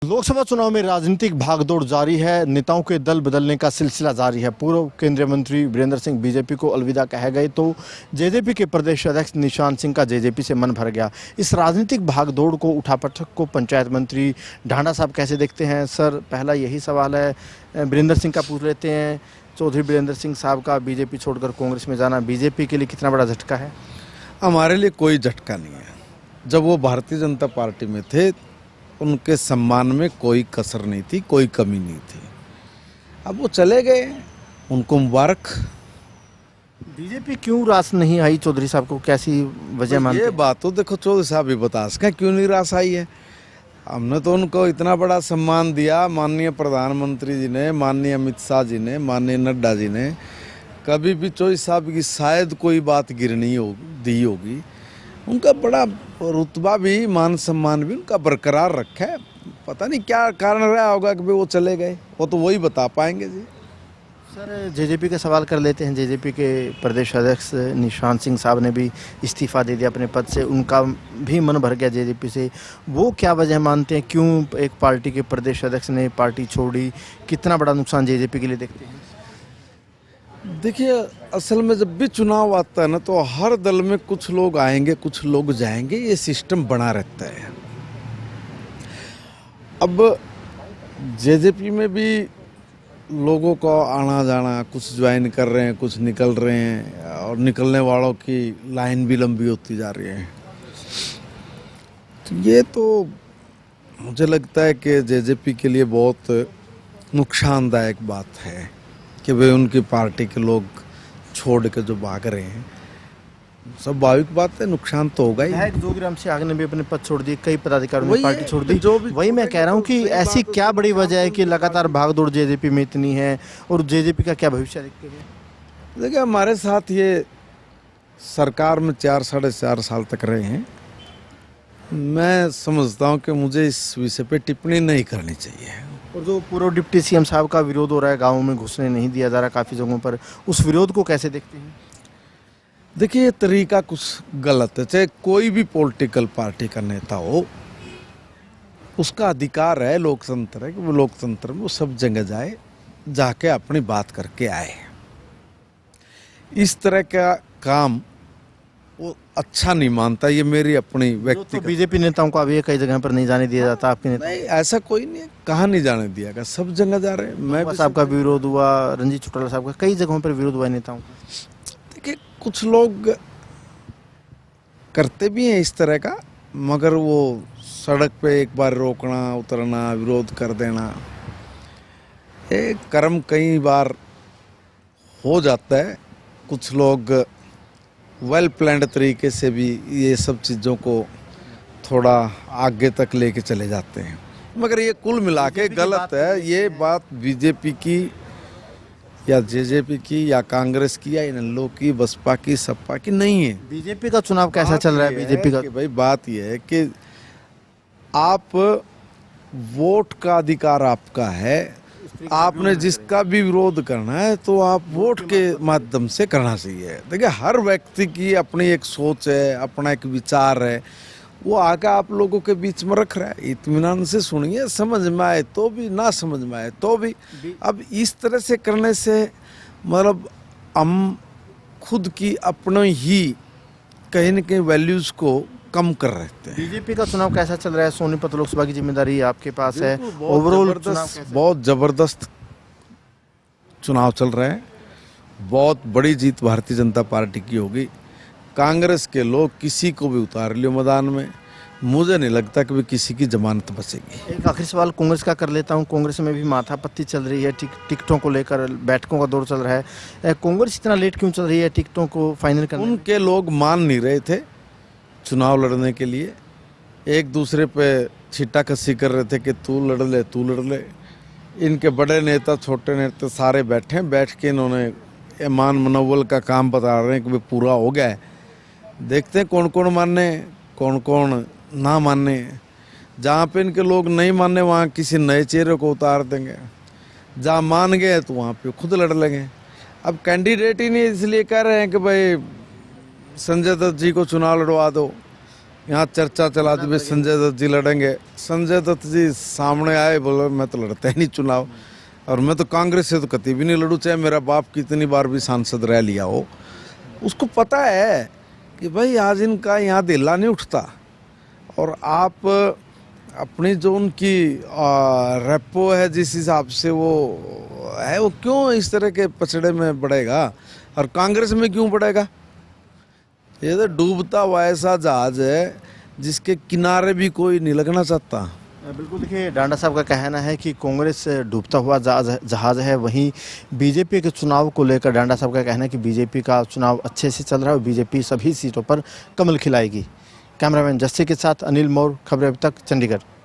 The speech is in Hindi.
लोकसभा चुनाव में राजनीतिक भागदौड़ जारी है। नेताओं के दल बदलने का सिलसिला जारी है। पूर्व केंद्रीय मंत्री वीरेंद्र सिंह बीजेपी को अलविदा कह गए तो जेजेपी के प्रदेश अध्यक्ष निशान सिंह का जेजेपी से मन भर गया। इस राजनीतिक भागदौड़ को, उठापटक को पंचायत मंत्री ढांडा साहब कैसे देखते हैं? सर, पहला यही सवाल है, वीरेंद्र सिंह का पूछ लेते हैं। चौधरी वीरेंद्र सिंह साहब का बीजेपी छोड़कर कांग्रेस में जाना बीजेपी के लिए कितना बड़ा झटका है? हमारे लिए कोई झटका नहीं है। जब वो भारतीय जनता पार्टी में थे, उनके सम्मान में कोई कसर नहीं थी, कोई कमी नहीं थी। अब वो चले गए, उनको मुबारक। बीजेपी क्यों रास नहीं आई चौधरी साहब को, कैसी वजह मानते हैं? ये बात तो देखो, चौधरी साहब भी बता सकें क्यों नहीं रास आई है। हमने तो उनको इतना बड़ा सम्मान दिया, माननीय प्रधानमंत्री जी ने, माननीय अमित शाह जी ने, माननीय नड्डा जी ने। कभी भी चौधरी साहब की शायद कोई बात गिरनी दी होगी। उनका बड़ा रुतबा भी, मान सम्मान भी उनका बरकरार रखा है। पता नहीं क्या कारण रहा होगा कि वो चले गए, वो तो वही बता पाएंगे जी। सर, जेजेपी का सवाल कर लेते हैं। जेजेपी के प्रदेश अध्यक्ष निशान सिंह साहब ने भी इस्तीफा दे दिया अपने पद से, उनका भी मन भर गया जेजेपी से। वो क्या वजह मानते हैं, क्यों एक पार्टी के प्रदेश अध्यक्ष ने पार्टी छोड़ी? कितना बड़ा नुकसान जेजेपी के लिए देखते हैं? देखिए, असल में जब भी चुनाव आता है ना, तो हर दल में कुछ लोग आएंगे, कुछ लोग जाएंगे, ये सिस्टम बना रहता है। अब जेजेपी में भी लोगों का आना जाना, कुछ ज्वाइन कर रहे हैं, कुछ निकल रहे हैं, और निकलने वालों की लाइन भी लंबी होती जा रही है। तो ये तो मुझे लगता है कि जेजेपी के लिए बहुत नुकसानदायक बात है कि वे उनकी पार्टी के लोग छोड़ के जो भाग रहे हैं। स्वाभाविक बात है, नुकसान तो होगा ही। विधायक जोगीराम सिंह ने भी अपने पद छोड़ दिए, कई पदाधिकारियों ने पार्टी छोड़ दी। वही मैं कह रहा हूँ कि ऐसी क्या बड़ी वजह है कि लगातार भागदौड़ जेजेपी में इतनी है, और जेजेपी का क्या भविष्य देखते हैं? देखिए, हमारे साथ ये सरकार में 4-4.5 साल तक रहे हैं। मैं समझता हूँ कि मुझे इस विषय पे टिप्पणी नहीं करनी चाहिए। और जो पूर्व डिप्टी सीएम साहब का विरोध हो रहा है, गाँव में घुसने नहीं दिया जा रहा काफ़ी जगहों पर, उस विरोध को कैसे देखते हैं? देखिए, ये तरीका कुछ गलत है। चाहे कोई भी पॉलिटिकल पार्टी का नेता हो, उसका अधिकार है, लोकतंत्र है, कि वो लोकतंत्र में वो सब जगह जाए, जाके अपनी बात करके आए। इस तरह का काम वो अच्छा नहीं मानता। ये मेरी अपनी व्यक्तिगत। तो बीजेपी नेताओं को अभी कई जगह पर नहीं जाने दिया जाता, आपके नेता? नहीं, ऐसा कोई नहीं है। कहाँ नहीं जाने दिया गया, सब जगह जा रहे हैं। मैं साहब का विरोध हुआ, रंजीत चौटाला साहब का, कई जगहों पर विरोध हुआ नेताओं का। देखिए, कुछ लोग करते भी हैं इस तरह का, मगर वो सड़क पे एक बार रोकना, उतरना, विरोध कर देना, ये कर्म कई बार हो जाता है। कुछ लोग वेल प्लान्ड तरीके से भी ये सब चीज़ों को थोड़ा आगे तक लेके चले जाते हैं, मगर ये कुल मिला के गलत है। ये बात बीजेपी की या जेजेपी की या कांग्रेस की या इन लोगों की, बसपा की, सपा की नहीं है। बीजेपी का चुनाव कैसा चल रहा है? बीजेपी का भाई, बात यह है कि आप, वोट का अधिकार आपका है। आपने जिसका भी विरोध करना है तो आप वोट के माध्यम से करना चाहिए। देखिए, हर व्यक्ति की अपनी एक सोच है, अपना एक विचार है, वो आके आप लोगों के बीच में रख रहा है। इत्मीनान से सुनिए, समझ में आए तो भी, ना समझ में आए तो भी। अब इस तरह से करने से मतलब हम खुद की अपने ही कहीं न कहीं वैल्यूज़ को कम कर रहे थे। बीजेपी का चुनाव कैसा चल रहा है? सोनीपत लोकसभा की जिम्मेदारी आपके पास है। ओवरऑल बहुत जबरदस्त चुनाव चल रहा है। बहुत बड़ी जीत भारतीय जनता पार्टी की होगी। कांग्रेस के लोग किसी को भी उतार लियो मैदान में, मुझे नहीं लगता कि किसी की जमानत बचेगी। एक आखिरी सवाल कांग्रेस का कर लेता हूं। कांग्रेस में भी माथापत्ती चल रही है, टिकटों को लेकर बैठकों का दौर चल रहा है। कांग्रेस इतना लेट क्यों चल रही है टिकटों को फाइनल करने? उनके लोग मान नहीं रहे थे चुनाव लड़ने के लिए, एक दूसरे पे छिट्टा कसी कर रहे थे कि तू लड़ ले, तू लड़ ले। इनके बड़े नेता, छोटे नेता सारे बैठे, बैठ के इन्होंने ईमान मनोबल का काम बता रहे हैं कि वे पूरा हो गया है। देखते हैं कौन कौन माने, कौन कौन ना माने। जहाँ पे इनके लोग नहीं माने, वहाँ किसी नए चेहरे को उतार देंगे। जहाँ मान गए तो वहाँ पे खुद लड़ लेंगे। अब कैंडिडेट ही नहीं, इसलिए कह रहे हैं कि भाई संजय दत्त जी को चुनाव लड़वा दो, यहाँ चर्चा चला दी भाई संजय दत्त जी लड़ेंगे। संजय दत्त जी सामने आए, बोले मैं तो लड़ता ही नहीं चुनाव, और मैं तो कांग्रेस से तो कभी भी नहीं लड़ूँ, चाहे मेरा बाप कितनी बार भी सांसद रह लिया हो। उसको पता है कि भाई आज इनका यहाँ दिल्ला नहीं उठता, और आप अपनी जो उनकी रेपो है जिस हिसाब से वो है, वो क्यों इस तरह के पचड़े में बढ़ेगा, और कांग्रेस में क्यों बढ़ेगा। ये तो डूबता हुआ ऐसा जहाज है जिसके किनारे भी कोई नहीं लगना चाहता। बिल्कुल, देखिए डांडा साहब का कहना है कि कांग्रेस डूबता हुआ जहाज है, वहीं बीजेपी के चुनाव को लेकर डांडा साहब का कहना है कि बीजेपी का चुनाव अच्छे से चल रहा है और बीजेपी सभी सीटों पर कमल खिलाएगी। कैमरामैन जस्सी के साथ अनिल मौर्य, खबरें अब तक, चंडीगढ़।